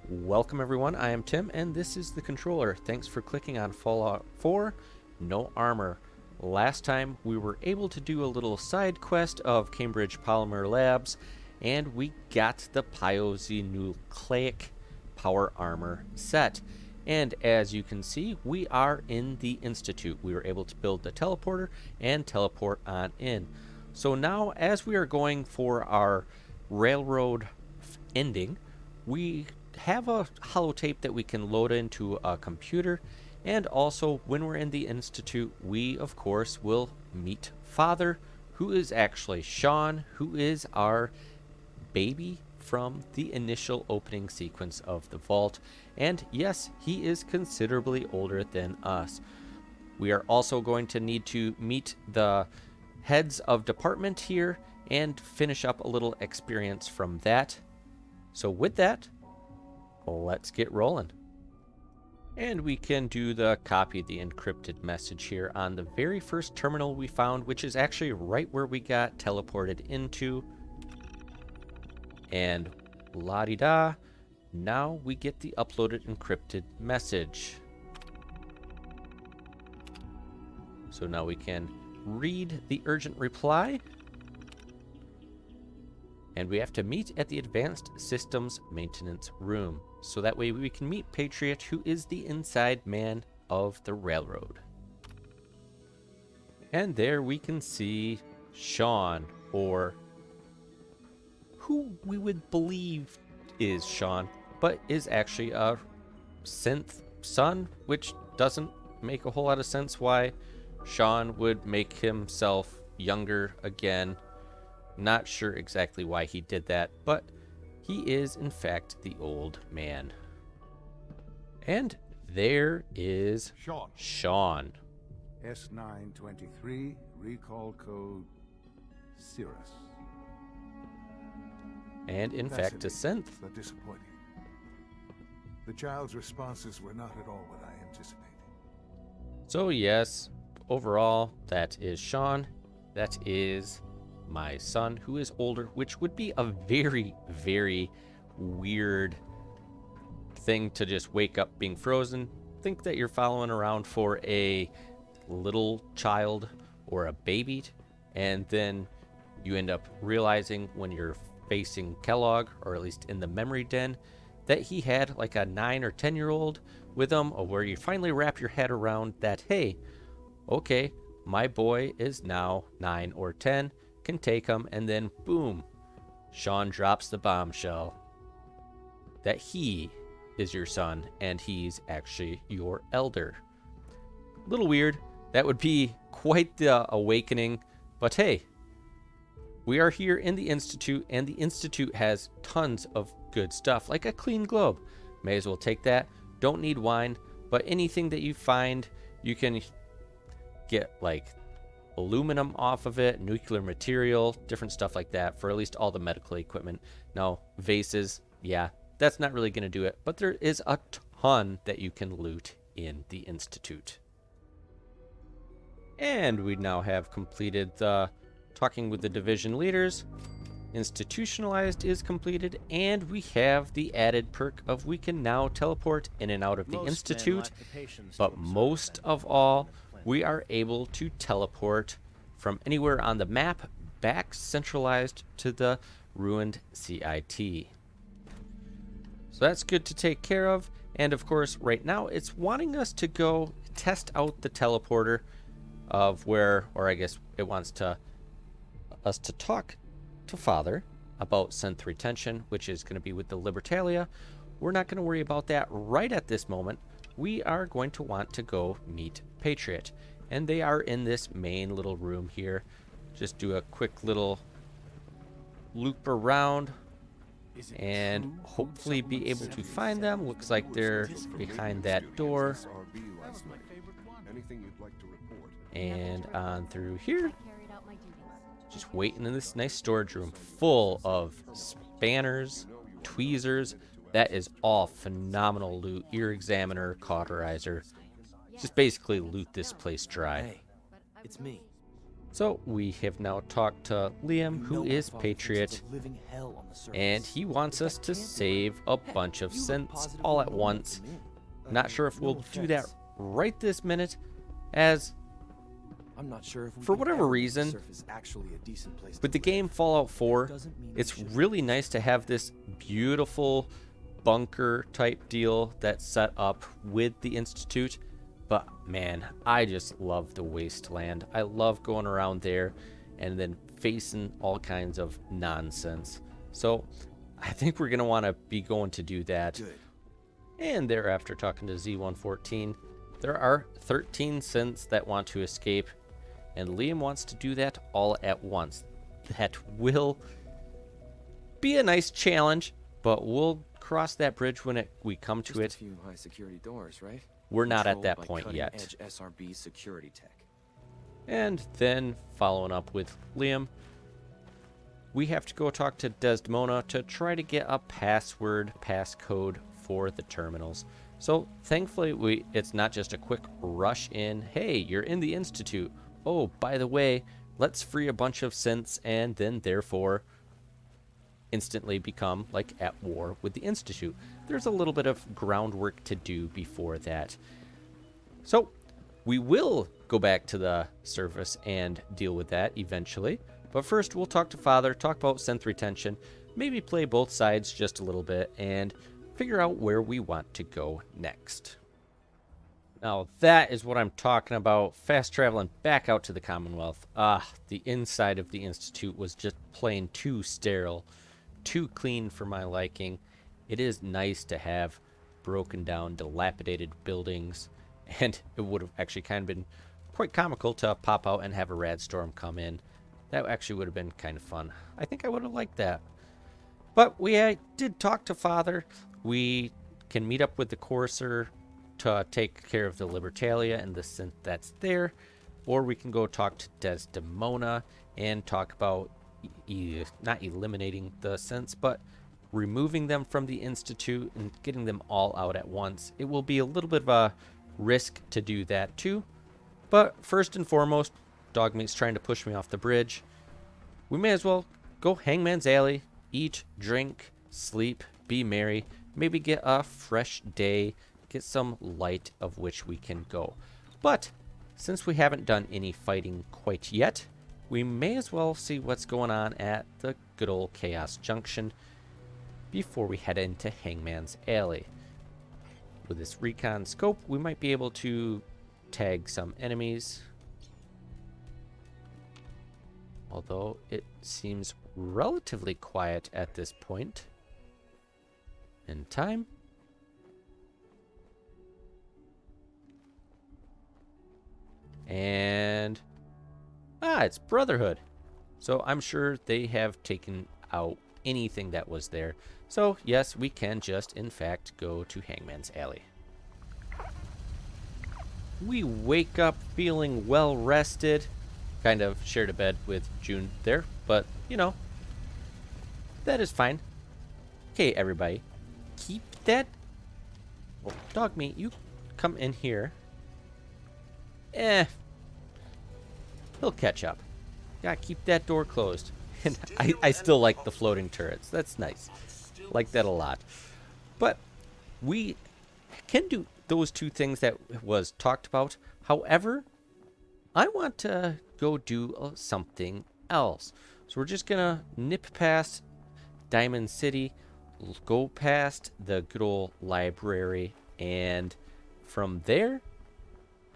Welcome everyone, I am Tim and this is the controller. Thanks for clicking on Fallout 4 No Armor. Last time we were able to do a little side quest of Cambridge Polymer Labs and we got the Nucleic Power Armor set. And as you can see, we are in the Institute. We were able to build the teleporter and teleport on in. So now as we are going for our railroad ending, we have a holotape that we can load into a computer, and also when we're in the Institute we of course will meet Father, who is actually Sean, who is our baby from the initial opening sequence of the vault. And yes, he is considerably older than us. We are also going to need to meet the heads of department here and finish up a little experience from that. So with that, let's get rolling. And we can do the copy the encrypted message here on the very first terminal we found, which is actually right where we got teleported into. And la-di-da, now we get the uploaded encrypted message. So now we can read the urgent reply. And we have to meet at the Advanced Systems Maintenance Room. So that way we can meet Patriot, who is the inside man of the railroad. And there we can see Sean, or who we would believe is Sean, but is actually a synth son, which doesn't make a whole lot of sense why Sean would make himself younger again. Not sure exactly why he did that, but he is in fact the old man. And there is Sean. S923, recall code Cirrus. And in fact a synth. But disappointing. The child's responses were not at all what I anticipated. So yes, overall that is Sean. That is my son, who is older, which would be a very, very weird thing to just wake up being frozen. Think that you're following around for a little child or a baby, and then you end up realizing when you're facing Kellogg, or at least in the memory den, that he had like a 9 or 10-year-old with him, or where you finally wrap your head around that, hey, okay, my boy is now 9 or 10, can take him, and then boom, Sean drops the bombshell that he is your son and he's actually your elder. Little weird. That would be quite the awakening, but hey, we are here in the Institute, and the Institute has tons of good stuff, like a clean globe. May as well take that. Don't need wine, but anything that you find, you can get like aluminum off of it, nuclear material, different stuff like that for at least all the medical equipment. Now, vases, yeah, that's not really going to do it, but there is a ton that you can loot in the Institute. And we now have completed the talking with the division leaders. Institutionalized is completed, and we have the added perk of we can now teleport in and out of the Institute, but most of all, we are able to teleport from anywhere on the map back centralized to the ruined CIT. So that's good to take care of. And of course, right now it's wanting us to go test out the teleporter of where, or I guess it wants us to talk to Father about synth retention, which is going to be with the Libertalia. We're not going to worry about that right at this moment. We are going to want to go meet Patriot, and they are in this main little room here. Just do a quick little loop around and hopefully be able to find them. Looks like they're behind that door. And on through here. Just waiting in this nice storage room full of spanners, tweezers. That is all phenomenal loot. Ear examiner, cauterizer. Just basically loot this place dry. Hey, it's me. So we have now talked to Liam, who is Patriot, and he wants us to save a bunch of synths all at once. Not sure if we'll do that right this minute, as I'm not sure if for whatever reason, with the game Fallout 4, it's really nice to have this beautiful bunker type deal that's set up with the Institute. But man, I just love the wasteland. I love going around there and then facing all kinds of nonsense. So I think we're going to want to be going to do that. Good. And thereafter, talking to Z114, there are 13 synths that want to escape, and Liam wants to do that all at once. That will be a nice challenge, but we'll cross that bridge when we come to it. A few high security doors, right? We're not at that Controlled by point yet. cutting-edge SRB security tech. And then, following up with Liam, we have to go talk to Desdemona to try to get a passcode for the terminals. So thankfully, it's not just a quick rush in. Hey, you're in the Institute. Oh, by the way, let's free a bunch of synths and then therefore instantly become like at war with the Institute. There's a little bit of groundwork to do before that. So we will go back to the surface and deal with that eventually. But first, we'll talk to Father, talk about synth retention, maybe play both sides just a little bit, and figure out where we want to go next. Now, that is what I'm talking about. Fast traveling back out to the Commonwealth. The inside of the Institute was just plain too sterile, too clean for my liking. It is nice to have broken down, dilapidated buildings, and it would have actually kind of been quite comical to pop out and have a rad storm come in. That actually would have been kind of fun. I think I would have liked that. But we did talk to Father. We can meet up with the Courser to take care of the Libertalia and the synth that's there, or we can go talk to Desdemona and talk about not eliminating the synths, but removing them from the Institute and getting them all out at once. It will be a little bit of a risk to do that too, but first and foremost, Dogmeat's trying to push me off the bridge. We may as well go Hangman's Alley, eat, drink, sleep, be merry, maybe get a fresh day, get some light of which we can go. But since we haven't done any fighting quite yet, we may as well see what's going on at the good old Chaos Junction before we head into Hangman's Alley. With this recon scope, we might be able to tag some enemies, although it seems relatively quiet at this point in time. And it's Brotherhood. So I'm sure they have taken out anything that was there. So yes, we can just in fact go to Hangman's Alley. We wake up feeling well rested. Kind of shared a bed with June there, but you know, that is fine. Okay, everybody, keep that. Well, Dogmeat, you come in here. He'll catch up. Gotta keep that door closed. And I still like the floating turrets. That's nice. Like that a lot. But we can do those two things that was talked about. However, I want to go do something else. So we're just gonna nip past Diamond City, go past the good old library, and from there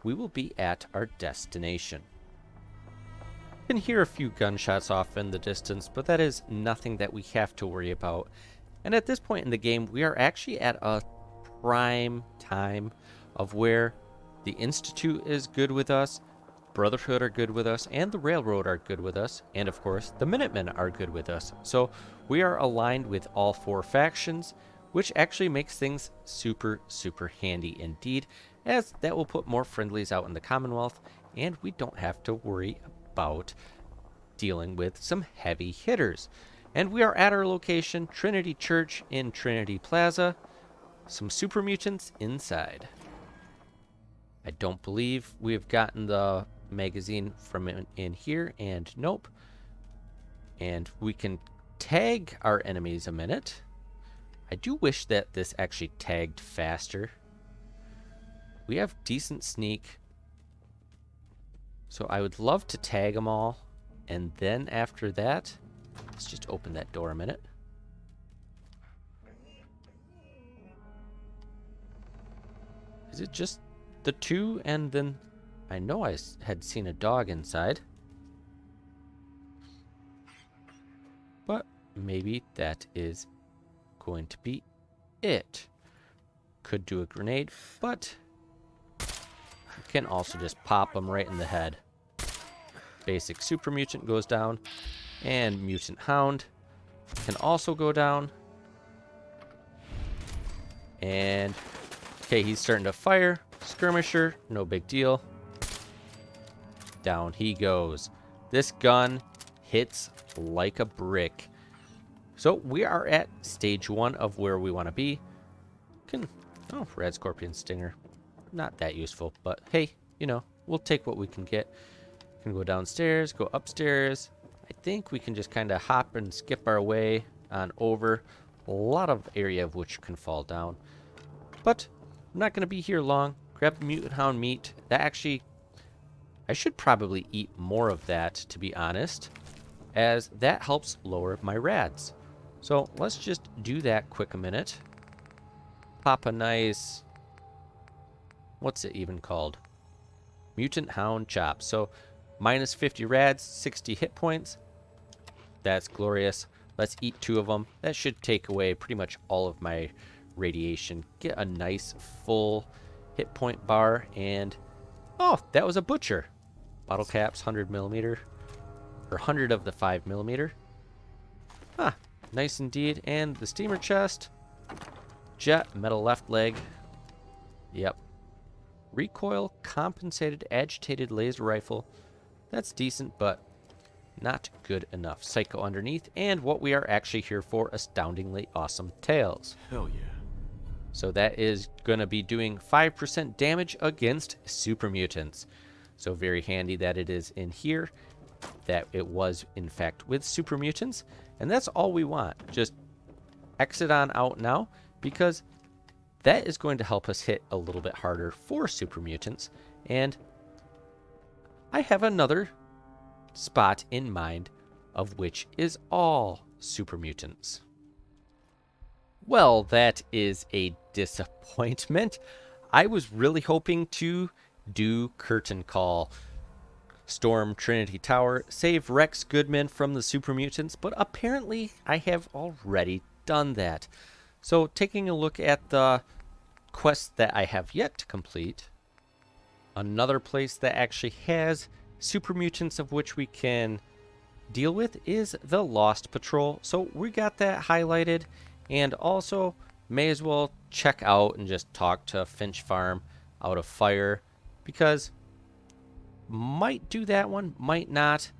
we will be at our destination. You can hear a few gunshots off in the distance, but that is nothing that we have to worry about. And at this point in the game, we are actually at a prime time of where the Institute is good with us, Brotherhood are good with us, and the Railroad are good with us, and of course the Minutemen are good with us. So we are aligned with all four factions, which actually makes things super, super handy indeed, as that will put more friendlies out in the Commonwealth, and we don't have to worry about dealing with some heavy hitters. And we are at our location, Trinity Church in Trinity Plaza. Some super mutants inside. I don't believe we have gotten the magazine from in here, and nope. And we can tag our enemies a minute. I do wish that this actually tagged faster. We have decent sneak, so I would love to tag them all. And then after that, let's just open that door a minute. Is it just the two? And then I know I had seen a dog inside. But maybe that is going to be it. Could do a grenade, but you can also just pop them right in the head. Basic super mutant goes down, and mutant hound can also go down. And okay, he's starting to fire. Skirmisher, no big deal. Down he goes. This gun hits like a brick. So we are at stage 1 of where we want to be. Oh, red scorpion stinger. Not that useful, but hey, you know, we'll take what we can get. Can go downstairs, go upstairs. I think we can just kind of hop and skip our way on over. A lot of area of which can fall down. But I'm not going to be here long. Grab the mutant hound meat. That actually, I should probably eat more of that, to be honest, as that helps lower my rads. So let's just do that quick a minute. Pop a nice, what's it even called? Mutant hound chop. So minus 50 rads, 60 hit points. That's glorious. Let's eat 2 of them. That should take away pretty much all of my radiation. Get a nice full hit point bar. And oh, that was a butcher. Bottle caps, 100 millimeter, or 100 of the 5 millimeter. Huh, nice indeed. And the steamer chest. Jet, metal left leg. Yep. Recoil, compensated, agitated laser rifle. That's decent, but not good enough. Psycho underneath, and what we are actually here for, astoundingly awesome tails. Hell yeah. So that is going to be doing 5% damage against super mutants. So very handy that it is in here, that it was in fact with super mutants. And that's all we want. Just exit on out now, because that is going to help us hit a little bit harder for super mutants. And I have another spot in mind, of which is all super mutants. Well, that is a disappointment. I was really hoping to do Curtain Call, storm Trinity Tower, save Rex Goodman from the super mutants, but apparently I have already done that. So taking a look at the quests that I have yet to complete, another place that actually has super mutants of which we can deal with is the Lost Patrol. So we got that highlighted, and also may as well check out and just talk to Finch Farm out of Fire, because might do that one, might not,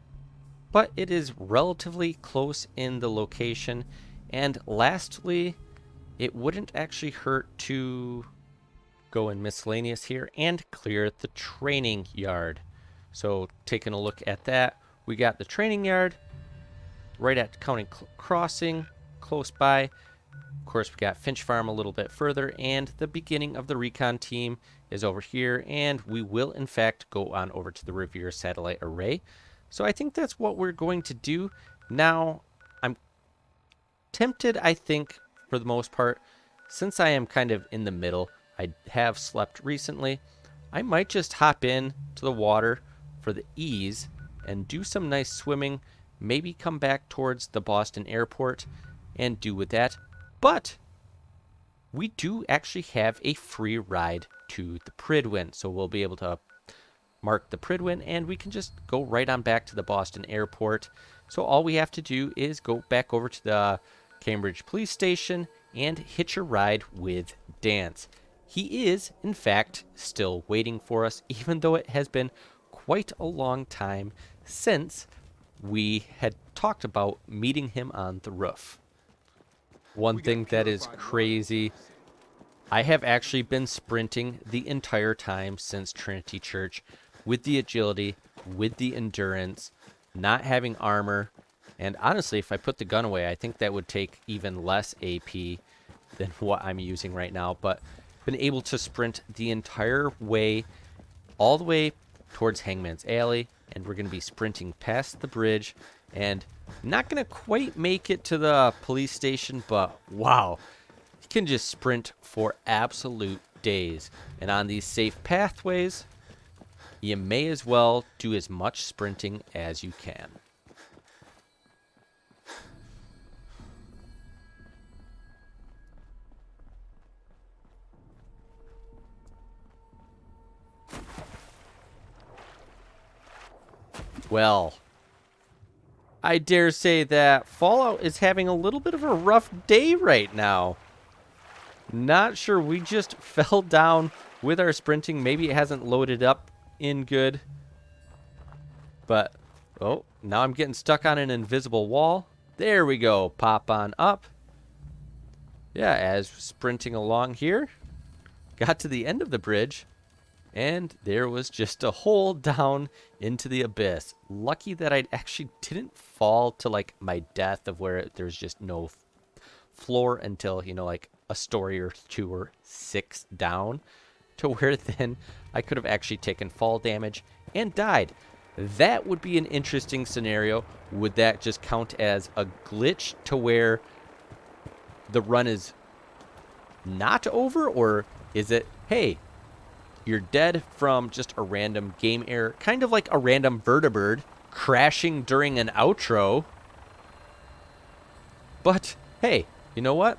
but it is relatively close in the location. And lastly, it wouldn't actually hurt to go in miscellaneous here and clear the training yard. So taking a look at that, we got the training yard right at County Crossing, close by. Of course, we got Finch Farm a little bit further, and the beginning of the recon team is over here, and we will in fact go on over to the Revere Satellite Array. So I think that's what we're going to do. Now, I'm tempted, I think, for the most part, since I am kind of in the middle, I have slept recently, I might just hop in to the water for the ease and do some nice swimming, maybe come back towards the Boston airport and do with that. But we do actually have a free ride to the Pridwin, so we'll be able to mark the Pridwin, and we can just go right on back to the Boston airport. So all we have to do is go back over to the Cambridge Police Station and hitch a ride with Dance. He is, in fact, still waiting for us, even though it has been quite a long time since we had talked about meeting him on the roof. One thing that is crazy, I have actually been sprinting the entire time since Trinity Church. with the agility, with the endurance, not having armor. And honestly, if I put the gun away, I think that would take even less AP than what I'm using right now. But been able to sprint the entire way, all the way towards Hangman's Alley. And we're going to be sprinting past the bridge. And not going to quite make it to the police station, but wow. You can just sprint for absolute days. And on these safe pathways, you may as well do as much sprinting as you can. Well, I dare say that Fallout is having a little bit of a rough day right now. Not sure, we just fell down with our sprinting. Maybe it hasn't loaded up in good. But, oh, now I'm getting stuck on an invisible wall. There we go, pop on up. Yeah, as sprinting along here, got to the end of the bridge, and there was just a hole down into the abyss. Lucky that I actually didn't fall to, like, my death of where there's just no floor until, you know, like a story or 2 or 6 down, to where then I could have actually taken fall damage and died. That would be an interesting scenario. Would that just count as a glitch to where the run is not over? Or is it, hey, you're dead from just a random game error, kind of like a random vertibird crashing during an outro? But hey, you know what?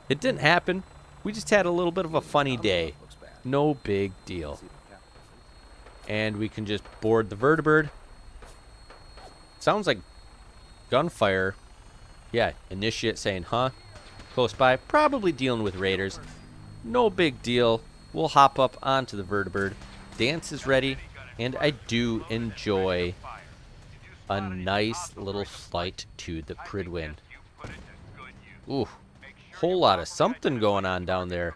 It didn't happen. We just had a little bit of a funny day. No big deal. And we can just board the vertibird. Sounds like gunfire. Yeah, initiate saying, huh? Close by, probably dealing with raiders. No big deal. We'll hop up onto the vertibird. Dance is ready, and I do enjoy a nice little flight to the Pridwin. Ooh, whole lot of something going on down there.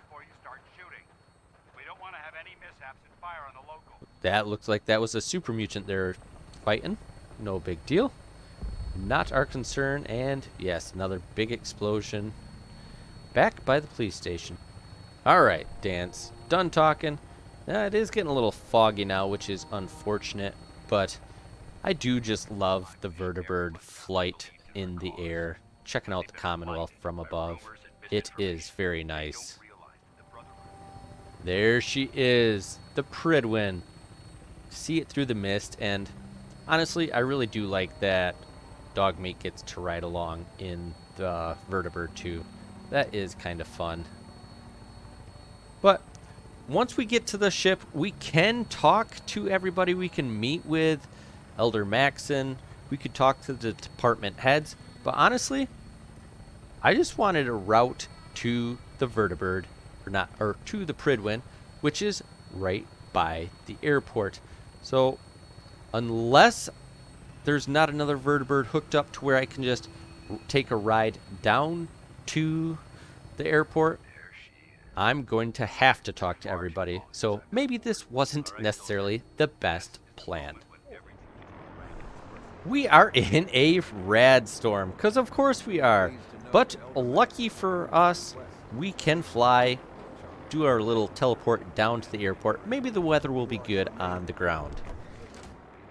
That looks like that was a super mutant they're fighting. No big deal. Not our concern. And yes, another big explosion back by the police station. Alright, Dance. Done talking. It is getting a little foggy now, which is unfortunate. But I do just love the vertibird flight in the air. Checking out the Commonwealth from above. It is very nice. There she is. The Pridwin. See it through the mist, and honestly, I really do like that Dogmeat gets to ride along in the vertibird too. That is kind of fun. But once we get to the ship, we can talk to everybody. We can meet with Elder Maxon. We could talk to the department heads. But honestly, I just wanted a route to the vertibird, or to the Pridwin, which is right by the airport. So unless there's not another vertibird hooked up to where I can just take a ride down to the airport, I'm going to have to talk to everybody. So maybe this wasn't necessarily the best plan. We are in a rad storm, because of course we are. But lucky for us, we can fly, do our little teleport down to the airport. Maybe the weather will be good on the ground.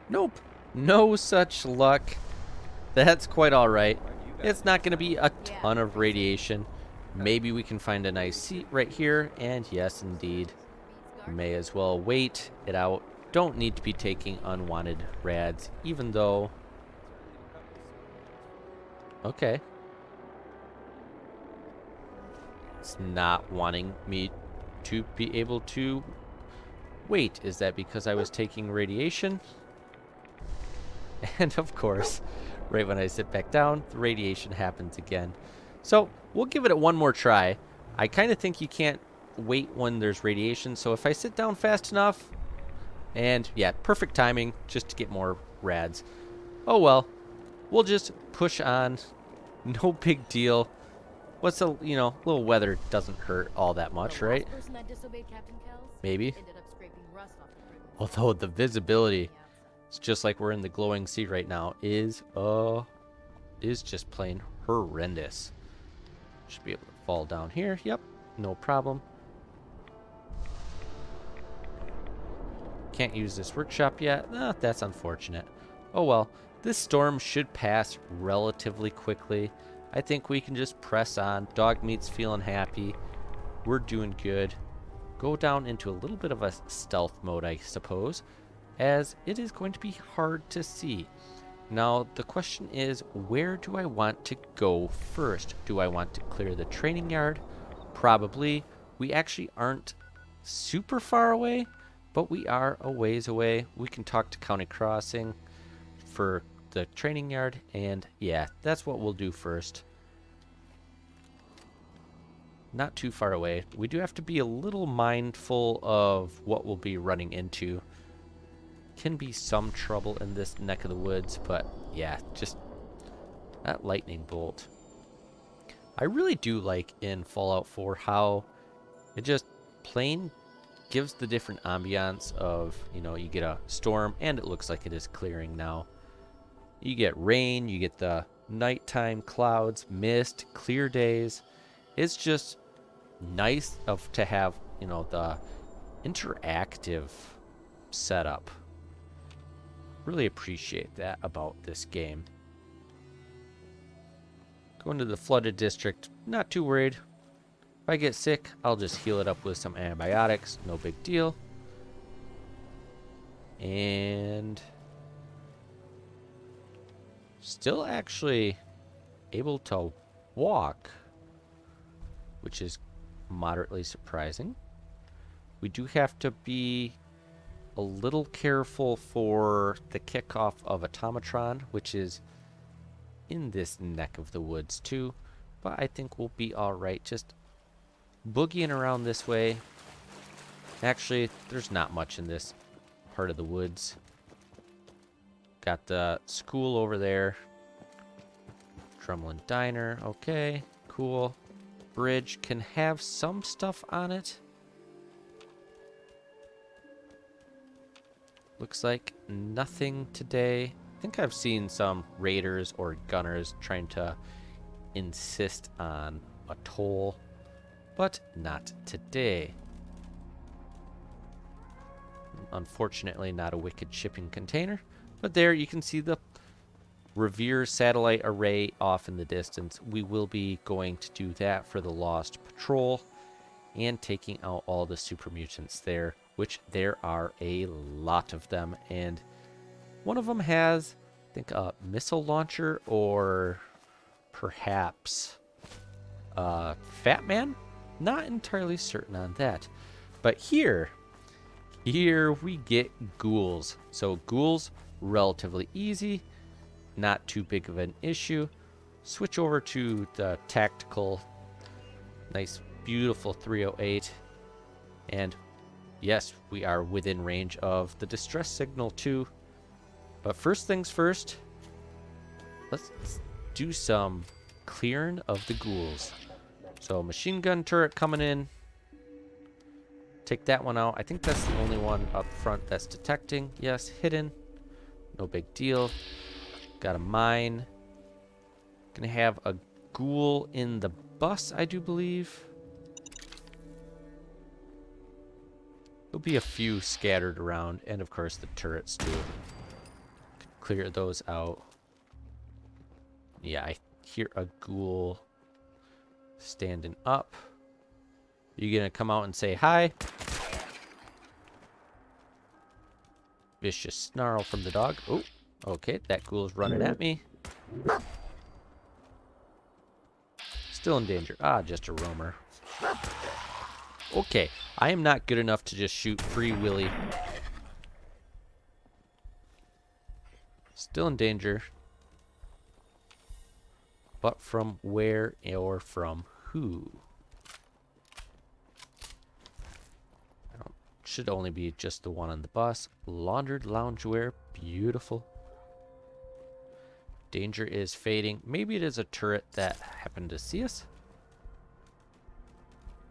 Nope, no such luck. That's quite all right. It's not going to be a ton of radiation. Maybe we can find a nice seat right here. And yes, indeed, may as well wait it out. Don't need to be taking unwanted rads, even though... Okay. It's not wanting me to be able to wait. Is that because I was taking radiation? And of course, right when I sit back down, the radiation happens again. So we'll give it one more try. I kind of think you can't wait when there's radiation. So if I sit down fast enough, and yeah, perfect timing just to get more rads. Oh well, we'll just push on. No big deal. What's a, little weather doesn't hurt all that much, right? Maybe. Although the visibility, it's just like we're in the glowing sea right now, is just plain horrendous. Should be able to fall down here. Yep, no problem. Can't use this workshop yet. That's unfortunate. Oh well, this storm should pass relatively quickly. I think we can just press on. Dog meat's feeling happy. We're doing good. Go down into a little bit of a stealth mode, I suppose, as it is going to be hard to see. Now, the question is, where do I want to go first? Do I want to clear the training yard? Probably. We actually aren't super far away, but we are a ways away. We can talk to County Crossing for the training yard, and yeah, that's what we'll do first. Not too far away. We do have to be a little mindful of what we'll be running into. Can be some trouble in this neck of the woods, but yeah, just that lightning bolt. I really do like in Fallout 4 how it just plain gives the different ambiance of, you know, you get a storm and it looks like it is clearing now. You get rain, you get the nighttime clouds, mist, clear days. It's just nice to have, you know, the interactive setup. Really appreciate that about this game. Going to the flooded district, not too worried. If I get sick, I'll just heal it up with some antibiotics, no big deal. And still actually able to walk, which is moderately surprising. We do have to be a little careful for the kickoff of Automatron, which is in this neck of the woods too, but I think we'll be all right. Just boogieing around this way. Actually, there's not much in this part of the woods. Got the school over there. Drumlin Diner. Okay, cool. Bridge can have some stuff on it. Looks like nothing today. I think I've seen some raiders or gunners trying to insist on a toll, but not today. Unfortunately, not a wicked shipping container, but there you can see the Revere satellite array off in the distance. We will be going to do that for the Lost Patrol and taking out all the super mutants there, which there are a lot of them, and one of them has, I think, a missile launcher or perhaps Fat Man? Not entirely certain on that. But here we get ghouls. So ghouls, relatively easy, not too big of an issue. Switch over to the tactical, nice, beautiful 308. And yes, we are within range of the distress signal too. But first things first, let's do some clearing of the ghouls. So machine gun turret coming in. Take that one out. I think that's the only one up front that's detecting. Yes, hidden. No big deal. Got a mine. Gonna have a ghoul in the bus, I do believe. There'll be a few scattered around, and of course the turrets too. Clear those out. Yeah, I hear a ghoul standing up. You gonna come out and say hi? Vicious snarl from the dog. Oh, okay, that ghoul's running at me. Still in danger. Ah, just a roamer. Okay, I am not good enough to just shoot Free Willy. Still in danger. But from where or from who? Should only be just the one on the bus. Laundered loungewear. Beautiful. Danger is fading. Maybe it is a turret that happened to see us.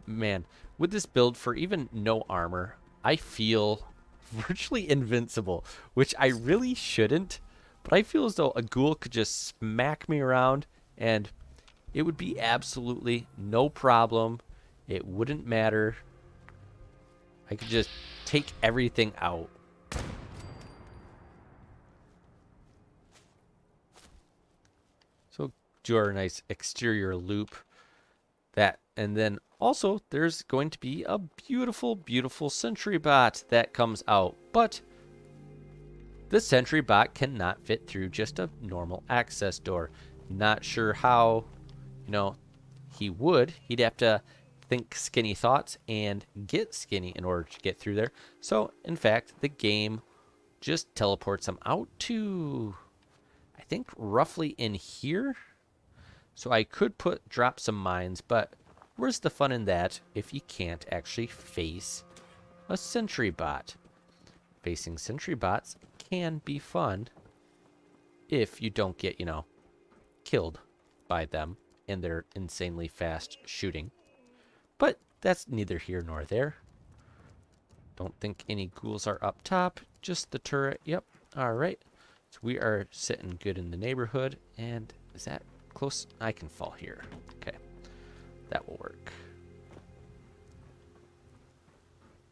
Man, with this build for even no armor, I feel virtually invincible, which I really shouldn't, but I feel as though a ghoul could just smack me around and it would be absolutely no problem. It wouldn't matter. I could just take everything out. So do our nice exterior loop. That, and then also there's going to be a beautiful, beautiful sentry bot that comes out. But the sentry bot cannot fit through just a normal access door. Not sure how, he would. He'd have to think skinny thoughts and get skinny in order to get through there. So, in fact, the game just teleports him out to, I think, roughly in here. So I could drop some mines, but where's the fun in that if you can't actually face a sentry bot? Facing sentry bots can be fun if you don't get, killed by them and their insanely fast shooting. But that's neither here nor there. Don't think any ghouls are up top, just the turret. Yep, all right. So we are sitting good in the neighborhood, and is that close? I can fall here. Okay, that will work.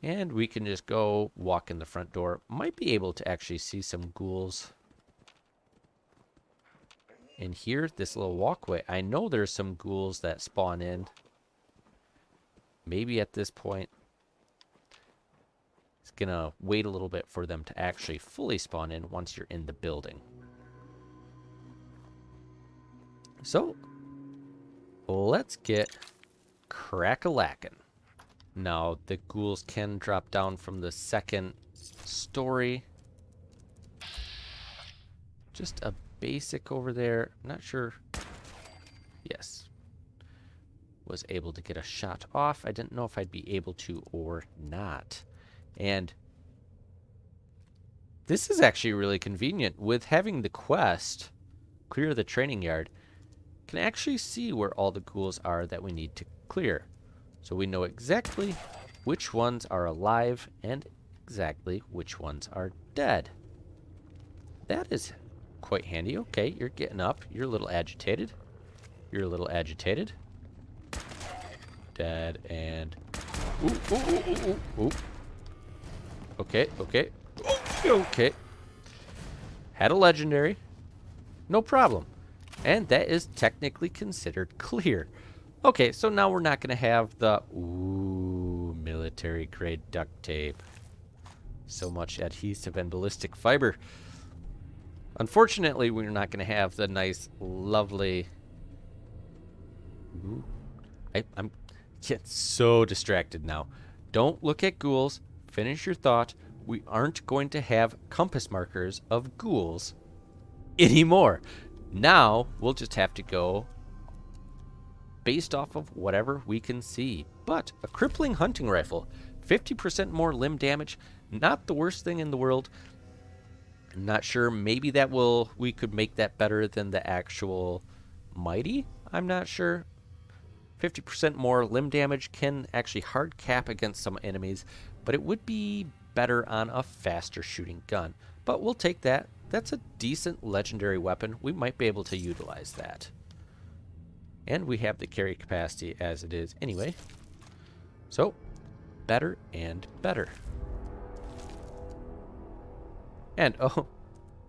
And we can just go walk in the front door. Might be able to actually see some ghouls in here, this little walkway. I know there's some ghouls that spawn in. Maybe at this point, it's gonna wait a little bit for them to actually fully spawn in once you're in the building. So, let's get crack-a-lackin'. Now, the ghouls can drop down from the second story. Just a basic over there. Not sure. Yes. Was able to get a shot off. I didn't know if I'd be able to or not. And this is actually really convenient. With having the quest, clear the training yard, can actually see where all the ghouls are that we need to clear. So we know exactly which ones are alive and exactly which ones are dead. That is quite handy. Okay, you're getting up. You're a little agitated. You're a little agitated. Dead and... Ooh, ooh, ooh, ooh, ooh, ooh. Okay, okay. Okay. Had a legendary. No problem. And that is technically considered clear. Okay, so now we're not going to have the... Ooh, military grade duct tape. So much adhesive and ballistic fiber. Unfortunately, we're not going to have the nice, lovely... Ooh. I'm getting so distracted now. Don't look at ghouls. Finish your thought. We aren't going to have compass markers of ghouls anymore. Now, we'll just have to go based off of whatever we can see. But a crippling hunting rifle, 50% more limb damage, not the worst thing in the world. I'm not sure, maybe we could make that better than the actual mighty. I'm not sure. 50% more limb damage can actually hard cap against some enemies, but it would be better on a faster shooting gun. But we'll take that. That's a decent legendary weapon. We might be able to utilize that. And we have the carry capacity as it is anyway. So, better and better. And, oh,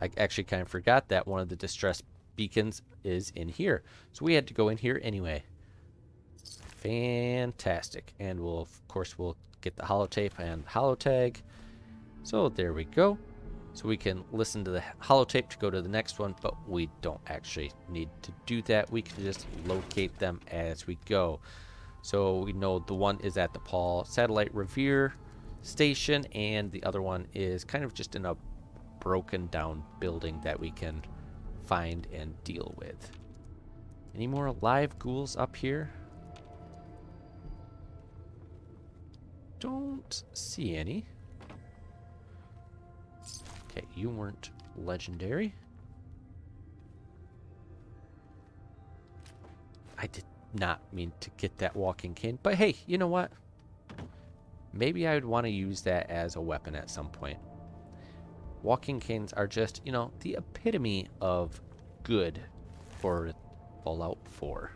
I actually kind of forgot that one of the distress beacons is in here. So we had to go in here anyway. Fantastic. And of course, we'll get the holotape and holotag. So there we go. So we can listen to the holotape to go to the next one, but we don't actually need to do that. We can just locate them as we go. So we know the one is at the Paul Satellite Revere Station, and the other one is kind of just in a broken down building that we can find and deal with. Any more live ghouls up here? Don't see any. Okay, you weren't legendary. I did not mean to get that walking cane, but hey, you know what? maybe I would want to use that as a weapon at some point. Walking canes are just, you know, the epitome of good for Fallout 4.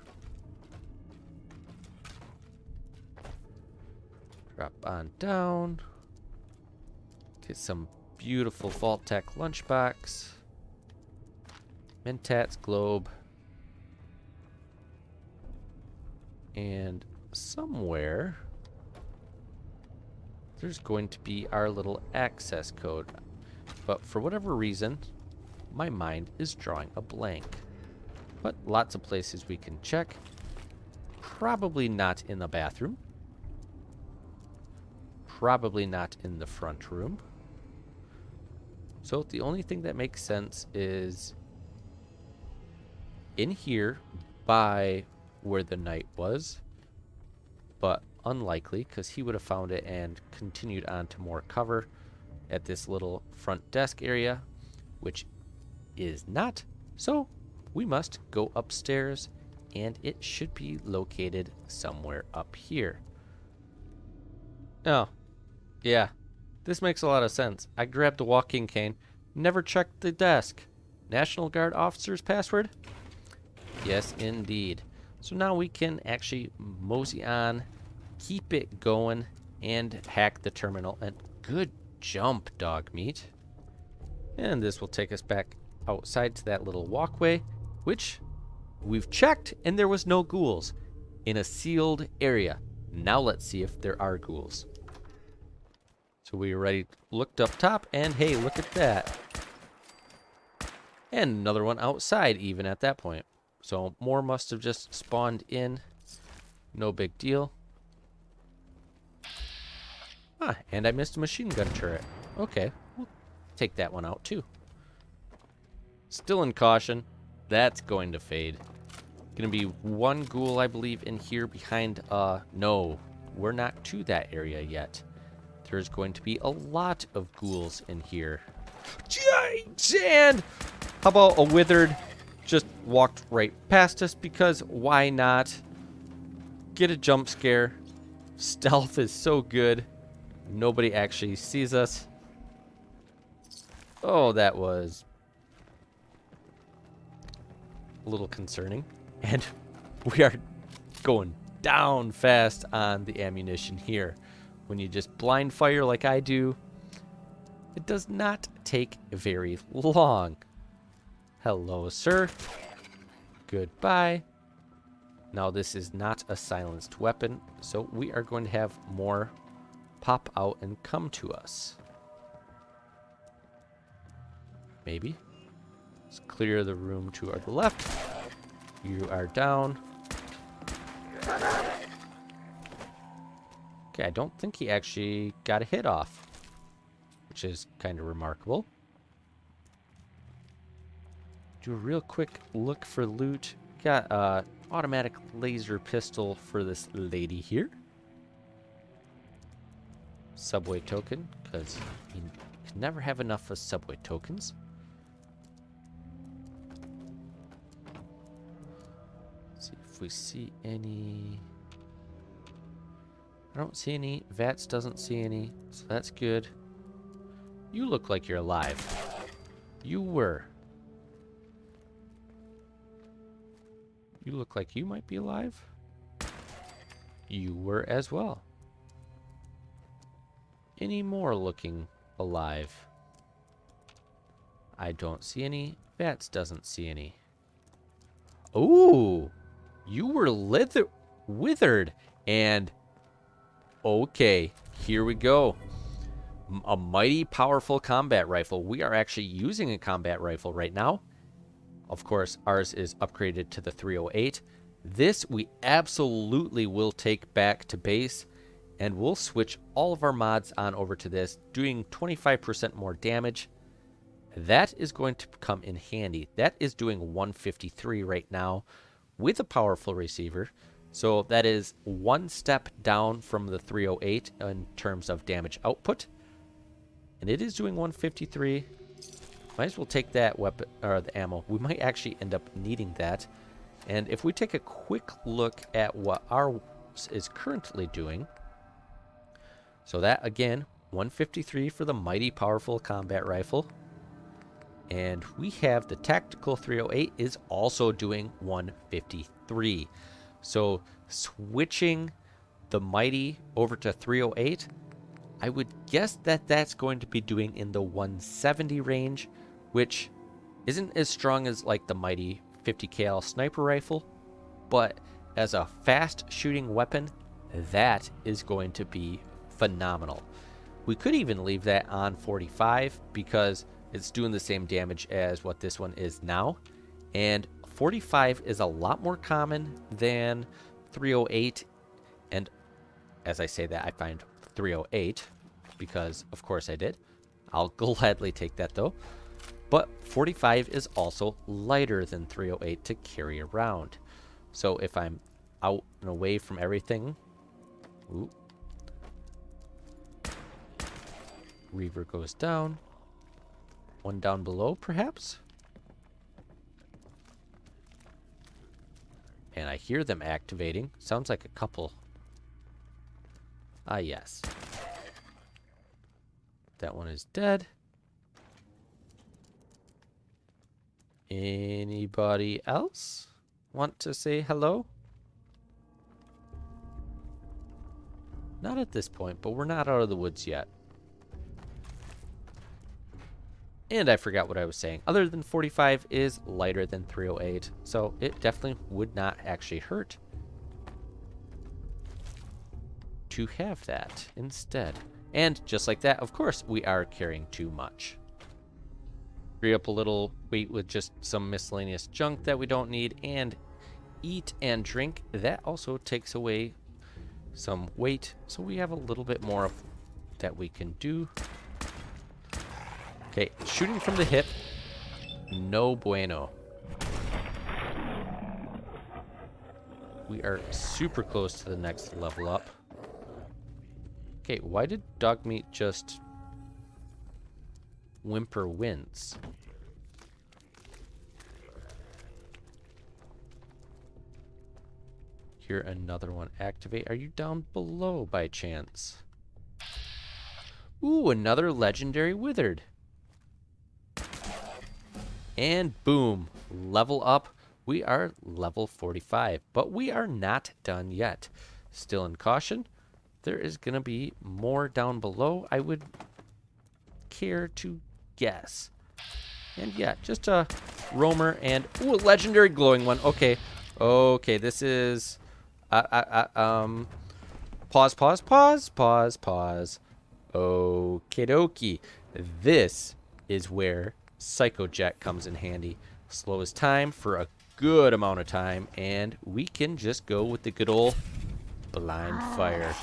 Drop on down. Get some beautiful Vault-Tec lunchbox. Mentat's globe. And somewhere there's going to be our little access code. But for whatever reason, my mind is drawing a blank. But lots of places we can check. Probably not in the bathroom. Probably not in the front room. So the only thing that makes sense is in here by where the knight was. But unlikely, because he would have found it and continued on to more cover at this little front desk area, which is not. So we must go upstairs, and it should be located somewhere up here. Oh, yeah, this makes a lot of sense. I grabbed the walking cane, never checked the desk. National Guard officer's password? Yes, indeed. So now we can actually mosey on, keep it going, and hack the terminal. And good jump, dog meat. And this will take us back outside to that little walkway, which we've checked, and there was no ghouls in a sealed area. Now let's see if there are ghouls. So we already looked up top, and hey, look at that. And another one outside even at that point. So more must have just spawned in. No big deal. Ah, and I missed a machine gun turret. Okay, we'll take that one out too. Still in caution. That's going to fade. Gonna be one ghoul, I believe, in here behind, no, we're not to that area yet. There's going to be a lot of ghouls in here. And how about a withered just walked right past us, because why not? Get a jump scare. Stealth is so good. Nobody actually sees us. Oh, that was a little concerning. And we are going down fast on the ammunition here. When you just blind fire like I do, it does not take very long. Hello, sir. Goodbye. Now, this is not a silenced weapon, so we are going to have more pop out and come to us. Maybe. Let's clear the room to our left. You are down. Okay, I don't think he actually got a hit off, which is kind of remarkable. Do a real quick look for loot. Got a automatic laser pistol for this lady here. Subway token, because you can never have enough of subway tokens. Let's see if we see any. I don't see any. Vats doesn't see any, so that's good. You look like you're alive. You were. You look like you might be alive. You were as well. Any more looking alive? I don't see any. Vats doesn't see any. Ooh! You were withered. And okay, here we go. A mighty powerful combat rifle. We are actually using a combat rifle right now. Of course, ours is upgraded to the 308. This we absolutely will take back to base, and we'll switch all of our mods on over to this, doing 25% more damage. That is going to come in handy. That is doing 153 right now with a powerful receiver. So that is one step down from the 308 in terms of damage output. And it is doing 153. Might as well take that weapon, or the ammo. We might actually end up needing that. And if we take a quick look at what ours is currently doing. So that, again, 153 for the mighty powerful combat rifle. And we have the tactical 308 is also doing 153. So switching the mighty over to 308, I would guess that that's going to be doing in the 170 range, which isn't as strong as like the mighty 50 cal sniper rifle, but as a fast shooting weapon, that is going to be phenomenal. We could even leave that on 45 because it's doing the same damage as what this one is now. And 45 is a lot more common than 308. And as I say that, I find 308 because, of course, I did. I'll gladly take that, though. But 45 is also lighter than 308 to carry around. So if I'm out and away from everything... Ooh. Reaver goes down. One down below, perhaps? And I hear them activating. Sounds like a couple. Ah, yes. That one is dead. Anybody else want to say hello? Not at this point, but we're not out of the woods yet. And I forgot what I was saying. Other than 45 is lighter than 308, so it definitely would not actually hurt to have that instead. And just like that, of course, we are carrying too much. Free up a little weight with just some miscellaneous junk that we don't need, and eat and drink. That also takes away some weight, so we have a little bit more of that we can do. Okay, shooting from the hip, no bueno. We are super close to the next level up. Okay, why did Dogmeat just whimper wince? Hear another one activate. Are you down below by chance? Ooh, another legendary withered. And boom, level up. We are level 45, but we are not done yet. Still in caution. There is going to be more down below, I would care to guess. And yeah, just a roamer and... Ooh, a legendary glowing one. Okay. Okay, this is... Pause. Okie dokie. This is where Psychojet comes in handy. Slows time for a good amount of time, and we can just go with the good old blind fire.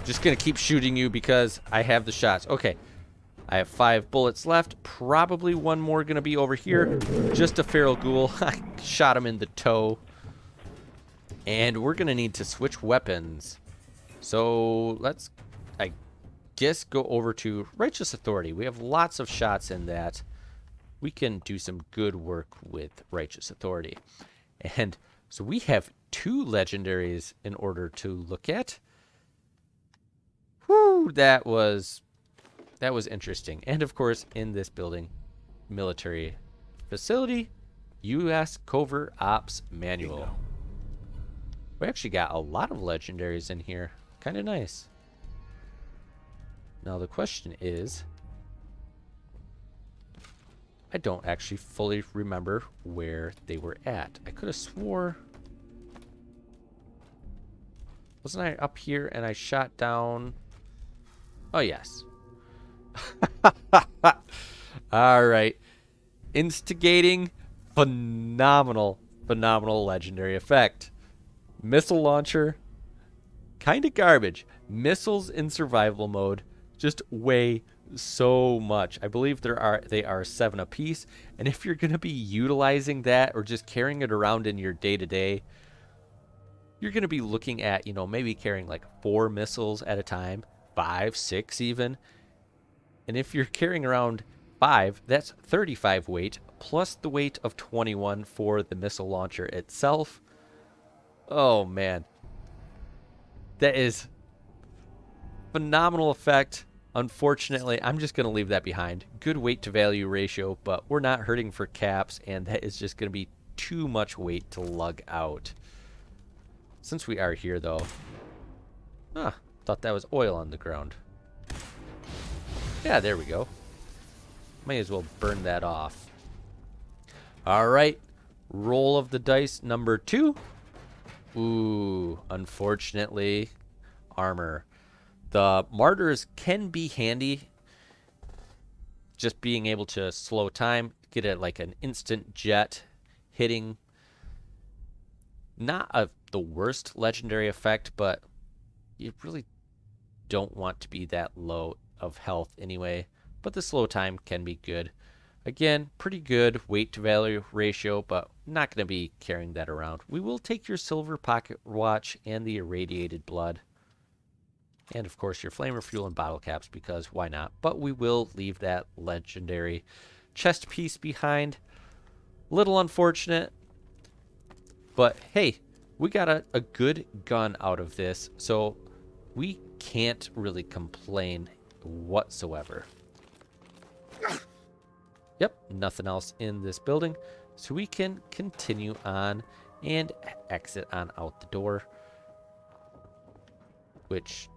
Just gonna keep shooting you because I have the shots. Okay. I have 5 bullets left. Probably one more gonna be over here. Just a feral ghoul. I shot him in the toe. And we're gonna need to switch weapons. So let's, I guess, go over to Righteous Authority. We have lots of shots in that. We can do some good work with Righteous Authority. And so we have 2 legendaries in order to look at. Whew, that was interesting. And of course, in this building, military facility, U.S. Covert Ops Manual. Bingo. We actually got a lot of legendaries in here. Kind of nice. Now the question is, I don't actually fully remember where they were at. I could have swore... Wasn't I up here and I shot down... Oh, yes. All right. Instigating phenomenal legendary effect. Missile launcher, kind of garbage. Missiles in survival mode just weigh so much. I believe they are 7 apiece, and if you're going to be utilizing that or just carrying it around in your day-to-day, you're going to be looking at, maybe carrying like 4 missiles at a time, 5, 6 even. And if you're carrying around 5, that's 35 weight, plus the weight of 21 for the missile launcher itself. Oh, man. That is phenomenal effect. Unfortunately, I'm just going to leave that behind. Good weight to value ratio, but we're not hurting for caps, and that is just going to be too much weight to lug out. Since we are here, though. Thought that was oil on the ground. Yeah, there we go. May as well burn that off. All right. Roll of the dice number 2. Ooh, unfortunately, armor. The martyrs can be handy. Just being able to slow time, get it like an instant jet hitting. Not the worst legendary effect, but you really don't want to be that low of health anyway. But the slow time can be good. Again, pretty good weight to value ratio, but not going to be carrying that around. We will take your silver pocket watch and the irradiated blood. And of course your flamer fuel and bottle caps, because why not? But we will leave that legendary chest piece behind. Little unfortunate. But hey, we got a good gun out of this, so we can't really complain whatsoever. Yep, nothing else in this building, so we can continue on and exit on out the door. Which,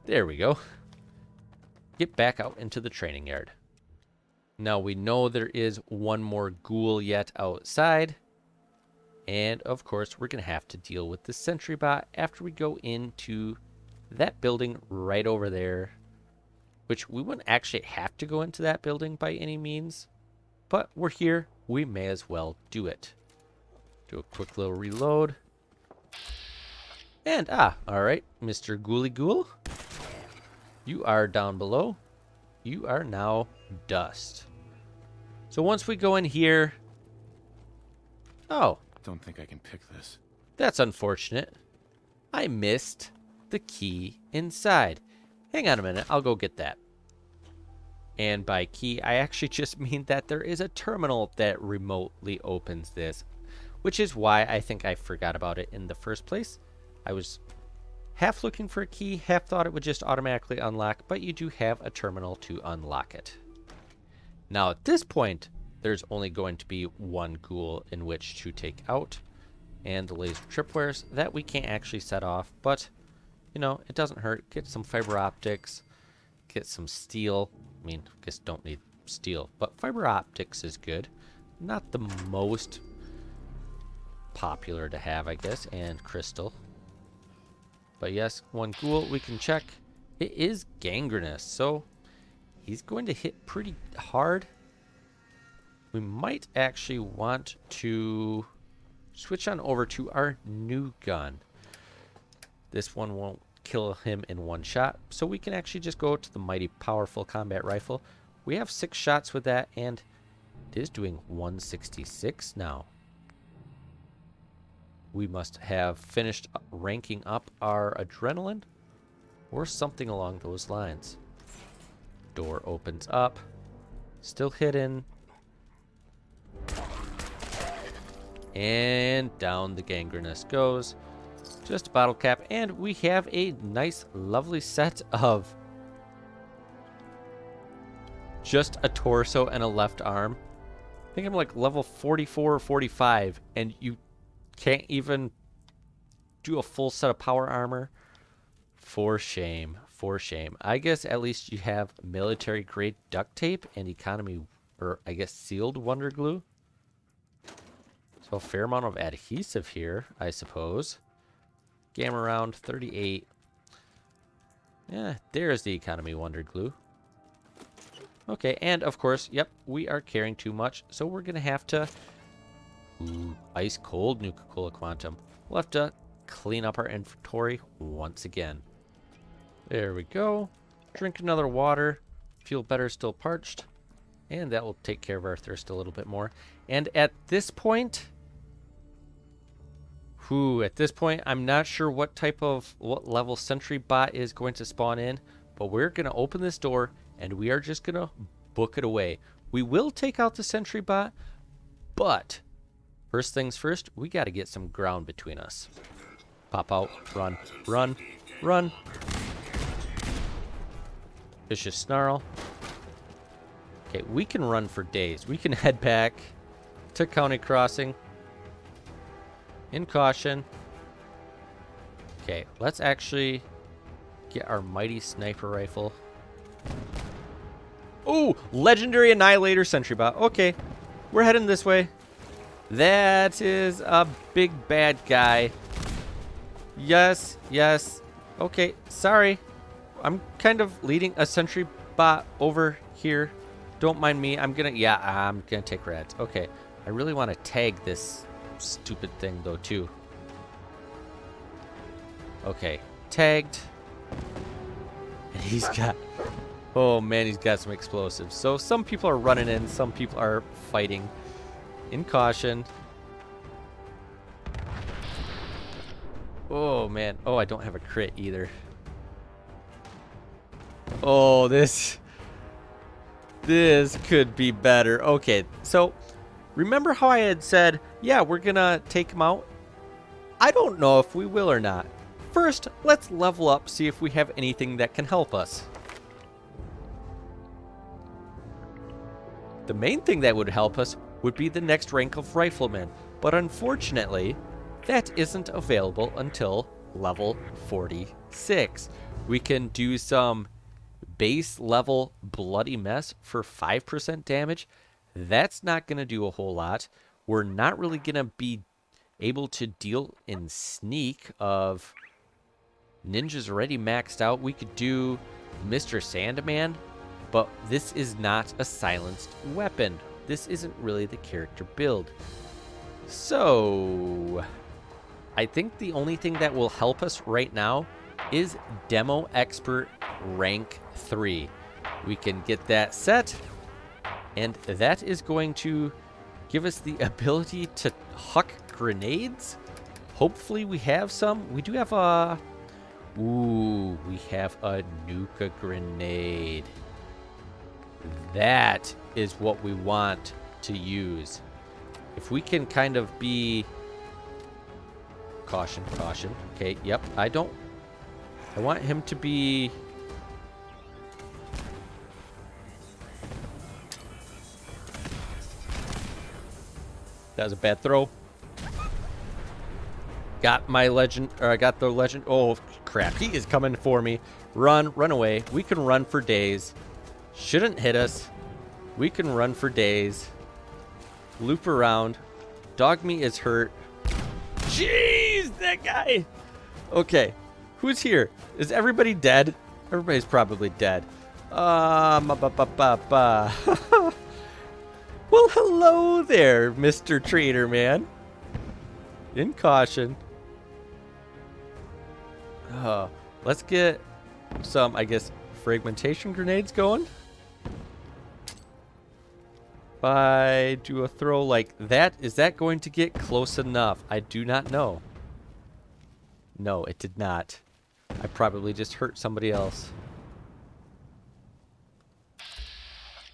there we go. Get back out into the training yard. Now we know there is one more ghoul yet outside. And of course, we're going to have to deal with the sentry bot after we go into that building right over there. Which we wouldn't actually have to go into that building by any means. But we're here. We may as well do it. Do a quick little reload. And, alright, Mr. Ghouly Ghoul. You are down below. You are now dust. So once we go in here... Oh. Don't think I can pick this. That's unfortunate. I missed the key inside. Hang on a minute, I'll go get that. And by key, I actually just mean that there is a terminal that remotely opens this, which is why I think I forgot about it in the first place. I was half looking for a key, half thought it would just automatically unlock, but you do have a terminal to unlock it. Now at this point, there's only going to be one ghoul in which to take out, and the laser tripwires that we can't actually set off, but you know, it doesn't hurt. Get some fiber optics, get some steel. I mean, I guess don't need steel, but fiber optics is good. Not the most popular to have, I guess, and crystal. But yes, one ghoul we can check. It is gangrenous, so he's going to hit pretty hard. We might actually want to switch on over to our new gun. This one won't kill him in one shot, so we can actually just go to the mighty powerful combat rifle. We have 6 shots with that, and it is doing 166 now. We must have finished ranking up our adrenaline, or something along those lines. Door opens up. Still hidden. And down the gangrenous goes. Just a bottle cap, and we have a nice, lovely set of just a torso and a left arm. I think I'm like level 44 or 45, and you can't even do a full set of power armor. For shame, for shame. I guess at least you have military grade duct tape and economy, or I guess sealed wonder glue. So a fair amount of adhesive here, I suppose. Gamma round 38. Yeah, there's the economy wonder glue. Okay, and of course, yep, we are carrying too much, so we're gonna have to ice cold Nuka-Cola Quantum. We'll have to clean up our inventory once again. There we go. Drink another water. Feel better, still parched. And that will take care of our thirst a little bit more. And at this point, I'm not sure what level sentry bot is going to spawn in, but we're going to open this door and we are just going to book it away. We will take out the sentry bot, but first things first, we got to get some ground between us. Pop out. Run. Run. Run. Vicious snarl. Okay, we can run for days. We can head back to County Crossing. In caution. Okay, let's actually get our mighty sniper rifle. Oh, legendary annihilator sentry bot. Okay, we're heading this way. That is a big bad guy. Yes, yes. Okay, sorry. I'm kind of leading a sentry bot over here. Don't mind me. I'm gonna take reds. Okay, I really want to tag this stupid thing though too. Okay, tagged. And he's got, oh man, he's got some explosives. So some people are running in, some people are fighting. In caution. Oh man, oh, I don't have a crit either. Oh, this could be better. Okay, so remember how I had said, yeah, we're gonna take him out? I don't know if we will or not. First, let's level up, see if we have anything that can help us. The main thing that would help us would be the next rank of rifleman, but unfortunately, that isn't available until level 46. We can do some base level bloody mess for 5% damage. That's not going to do a whole lot. We're not really going to be able to deal in sneak of ninjas already maxed out. We could do Mr. Sandman, but this is not a silenced weapon. This isn't really the character build. So I think the only thing that will help us right now is Demo Expert rank 3. We can get that set, and that is going to give us the ability to huck grenades. Hopefully we have some. We do have a... Ooh, we have a Nuka grenade. That is what we want to use. If we can kind of be... Caution, caution. Okay, yep, I want him to be... That was a bad throw. Got my legend, or I got the legend. Oh, crap. He is coming for me. Run, run away. We can run for days. Shouldn't hit us. We can run for days. Loop around. Dog meat is hurt. Jeez, that guy. Okay, who's here? Is everybody dead? Everybody's probably dead. Well, hello there, Mr. Trader Man. In caution. Let's get some, I guess, fragmentation grenades going. If I do a throw like that, is that going to get close enough? I do not know. No, it did not. I probably just hurt somebody else.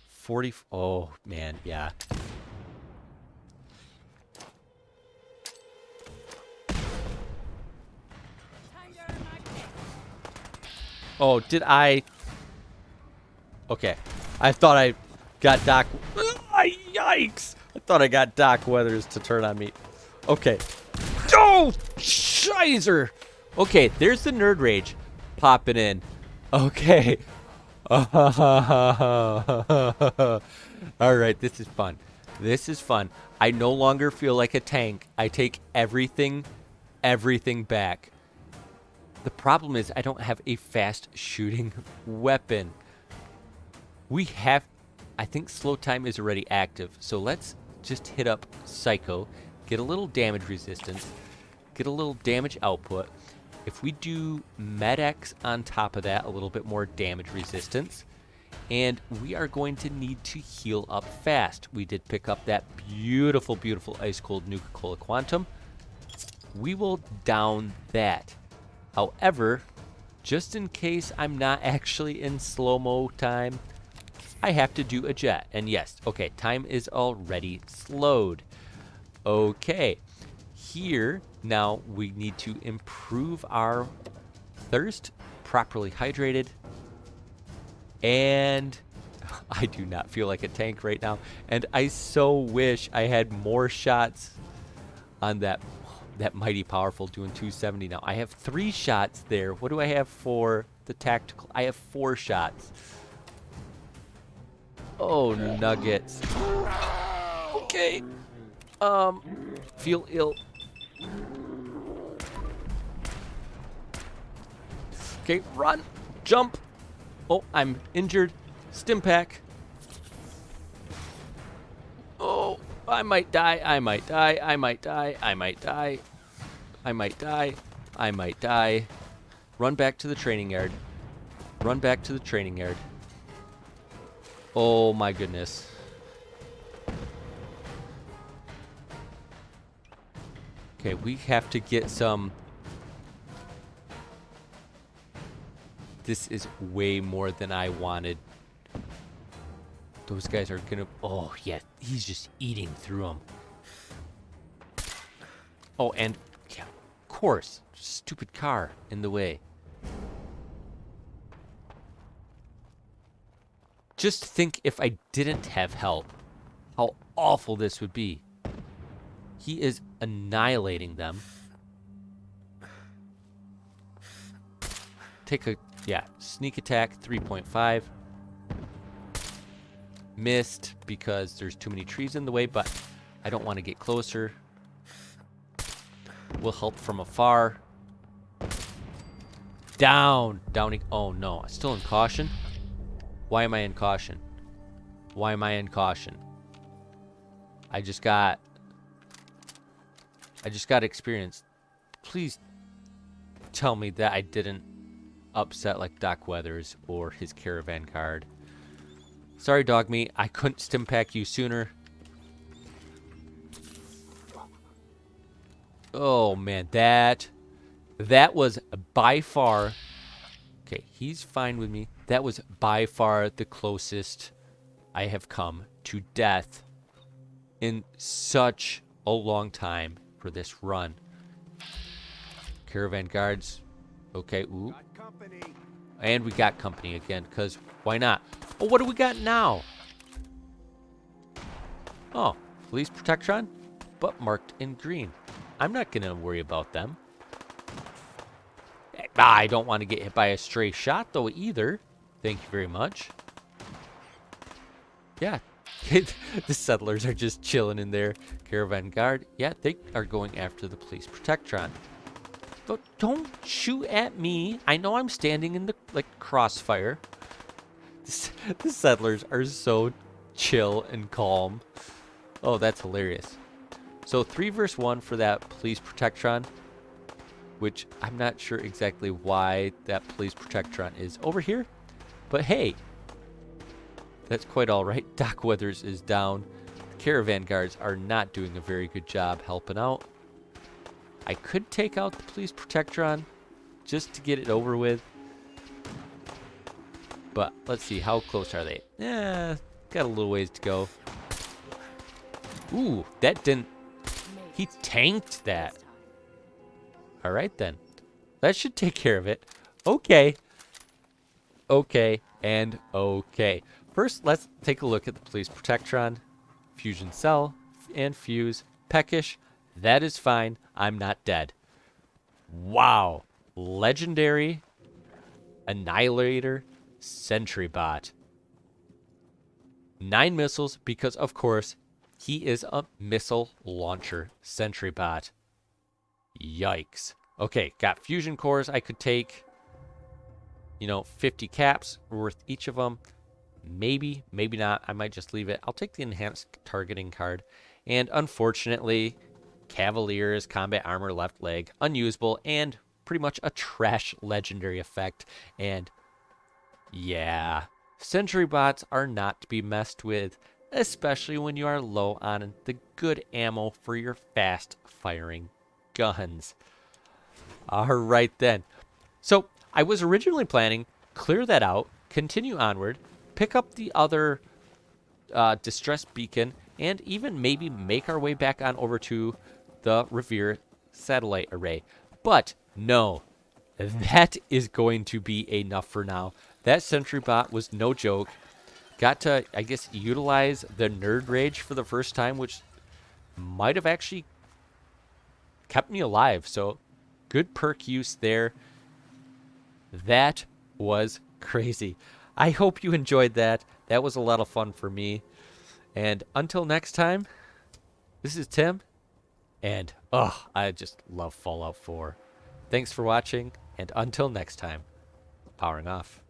40. Oh, man, yeah. Oh, did I? Okay. I thought I got Doc. Yikes! I thought I got Doc Weathers to turn on me. Okay. Oh, shizer! Okay, there's the nerd rage popping in. Okay. All right, this is fun. This is fun. I no longer feel like a tank. I take everything back. The problem is I don't have a fast shooting weapon. We have, I think slow time is already active. So let's just hit up Psycho, get a little damage resistance, get a little damage output. If we do Med-X on top of that, a little bit more damage resistance. And we are going to need to heal up fast. We did pick up that beautiful, beautiful Ice Cold Nuka-Cola Quantum. We will down that. However, just in case I'm not actually in slow-mo time, I have to do a jet. And yes, okay, time is already slowed. Okay, here, Now we need to improve our thirst, properly hydrated, and I do not feel like a tank right now. And I so wish I had more shots on that mighty powerful doing 270 now. I have 3 shots there. What do I have for the tactical? I have 4 shots. Oh, nuggets. Okay. Feel ill. Okay, run. Jump. Oh, I'm injured. Stim pack. Oh, I might die. I might die. I might die. I might die. I might die. I might die. Run back to the training yard. Run back to the training yard. Oh my goodness. Okay, we have to get some. This is way more than I wanted. Those guys are gonna. Oh, yeah, he's just eating through them. Oh, and yeah, of course, stupid car in the way. Just think if I didn't have help, how awful this would be. He is annihilating them. Take a, yeah, sneak attack, 3.5. Missed because there's too many trees in the way, but I don't want to get closer. Will help from afar. Down. Downing. Oh, no. I'm still in caution. Why am I in caution? Why am I in caution? I just got experience. Please tell me that I didn't upset like Doc Weathers or his caravan card. Sorry, dog meat. I couldn't stim pack you sooner. Oh, man. That was by far... Okay, he's fine with me. That was by far the closest I have come to death in such a long time for this run. Caravan guards. Okay, ooh. And we got company again, because why not? Oh, what do we got now? Oh, police protectron, but marked in green. I'm not going to worry about them. I don't want to get hit by a stray shot, though, either. Thank you very much. Yeah, the settlers are just chilling in there. Caravan guard. Yeah, they are going after the police protectron. But don't shoot at me. I know I'm standing in the crossfire. The settlers are so chill and calm. Oh, that's hilarious. So 3 versus 1 for that police protectron, which I'm not sure exactly why that police protectron is over here. But hey, that's quite all right. Doc Weathers is down. The caravan guards are not doing a very good job helping out. I could take out the police protectron just to get it over with. But let's see, how close are they? Got a little ways to go. Ooh, that didn't... He tanked that. All right, then. That should take care of it. Okay. Okay, and okay. First, let's take a look at the police protectron. Fusion cell and fuse. Peckish. That is fine. I'm not dead. Wow. Legendary Annihilator Sentry Bot. 9 missiles because, of course, he is a missile launcher sentry bot. Yikes. Okay, got fusion cores I could take. 50 caps worth each of them. Maybe, maybe not. I might just leave it. I'll take the enhanced targeting card. And unfortunately, Cavalier's combat armor left leg, unusable, and pretty much a trash legendary effect. And yeah, sentry bots are not to be messed with, especially when you are low on the good ammo for your fast firing guns. All right then. So I was originally planning clear that out, continue onward, pick up the other distress beacon, and even maybe make our way back on over to the Revere satellite array. But no, that is going to be enough for now. That sentry bot was no joke. Got to, I guess, utilize the nerd rage for the first time, which might have actually kept me alive. So good perk use there. That was crazy. I hope you enjoyed that. That was a lot of fun for me. And until next time, this is Tim. And, I just love Fallout 4. Thanks for watching. And until next time, powering off.